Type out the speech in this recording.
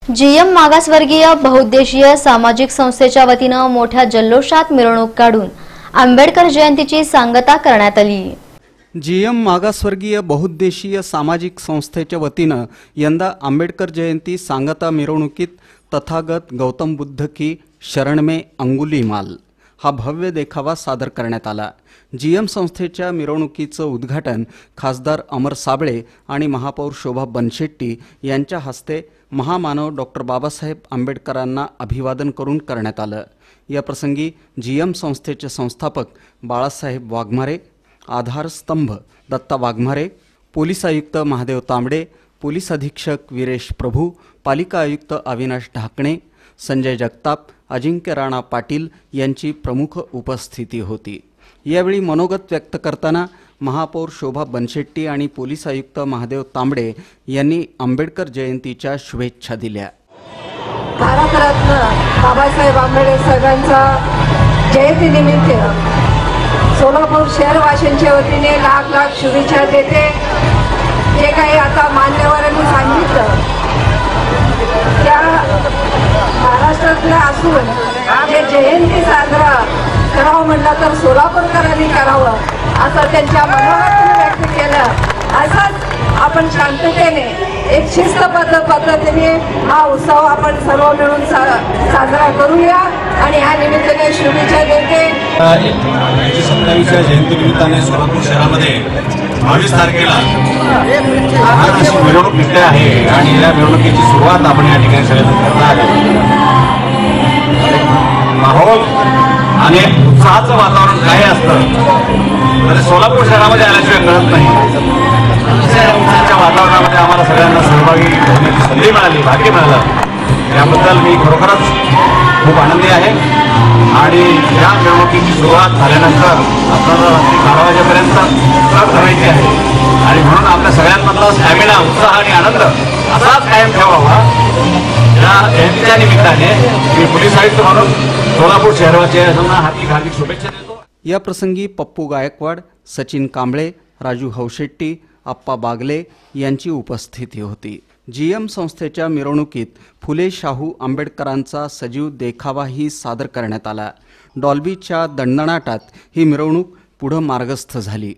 GM मागासवर्गीय बहुउद्देशीय सामाजिक संस्थेच्या वतीने मोठ्या जल्लोषात मिरवणूक काढून आंबेडकर जयंतीची सांगता करण्यात आली। जीएम मागासवर्गीय बहुउद्देशीय सामाजिक संस्थेच्या वतीने यंदा आंबेडकर जयंती सांगता मिरवणुकीत तथागत गौतम बुद्ध की शरण में अंगुलीमाल हा भव्य देखावा सादर करण्यात आला। जीएम संस्थेच्या मिरवणुकीचं उद्घाटन खासदार अमर साबळे आणि महापौर शोभा बनशेट्टी यांच्या हस्ते महामानव डॉक्टर बाबासाहेब आंबेडकरांना अभिवादन करून करण्यात आलं। या प्रसंगी जीएम संस्थेचे संस्थापक बाळासाहेब वाघमारे, आधारस्तंभ दत्ता वाघमारे, पोलीस आयुक्त महादेव तांबडे, पोलीस अधीक्षक वीरेश प्रभू, पालिका आयुक्त अविनाश ढाकणे, संजय जगताप, अजिंक्य राणा पाटील यांची प्रमुख उपस्थिती होती। यावेळी मनोगत व्यक्त करताना महापौर शोभा बनशेट्टी आणि पोलीस आयुक्त महादेव तांबडे यांनी आंबेडकर जयंतीच्या शुभेच्छा दिल्या। भारतरत्न बाबासाहेब आंबेडकर साहेबांचा जयंतीनिमित्त सोलापूर शहरवासीयांच्या वतीने लाख लाख शुभेच्छा देते। जे काही आता मान्यवरांनी सांगितलं त्या महाराष्ट्रातल्या असून हे जयंती साजरा करावं म्हटलं तर सोलापूरकरांनी करावं असं त्यांच्या मनोगताने व्यक्त केलं। असंच आपण शांततेने एक शिस्तबद्ध पद्धतीने हा उत्सव आपण सर्व मिळून साजरा करूया आणि या निमित्ताने शुभेच्छा देते। 27व्या जयंतीनिमित्ताने सोलापूर शहरामध्ये 22 तारखेला मिरवणूक निघते आहे आणि या मिरवणुकीची सुरुवात आपण या ठिकाणी सगळ्यांना करणार माहोल आणि उत्साहाचं वातावरण काय असतं तर सोलापूर शहरामध्ये आल्याशिवाय कळत नाही। उत्साहाच्या वातावरणामध्ये आम्हाला सगळ्यांना सहभागी होण्याची संधी मिळाली, भाग्य मिळालं, याबद्दल मी खरोखरच खूप आनंदी आहे। आणि या मिरवणुकीची सुरुवात झाल्यानंतर आपल्याला रात्री 12 वाजेपर्यंत करायची आहे आणि म्हणून आपल्या सगळ्यांमधला स्टॅमिना, उत्साह आणि आनंद असाच कायम ठेवावा। या जयंतीच्या निमित्ताने मी पोलीस आयुक्त म्हणून सोलापूर शहरावासियांना हार्दिक शुभेच्छा देतो। या प्रसंगी पप्पू गायकवाड, सचिन कांबळे, राजू हौशेट्टी, आप्पा बागले यांची उपस्थिती होती। जीएम संस्थेच्या मिरवणुकीत फुले शाहू आंबेडकरांचा सजीव देखावाही सादर करण्यात आला। डॉल्बीच्या दणदणाटात ही मिरवणूक पुढे मार्गस्थ झाली।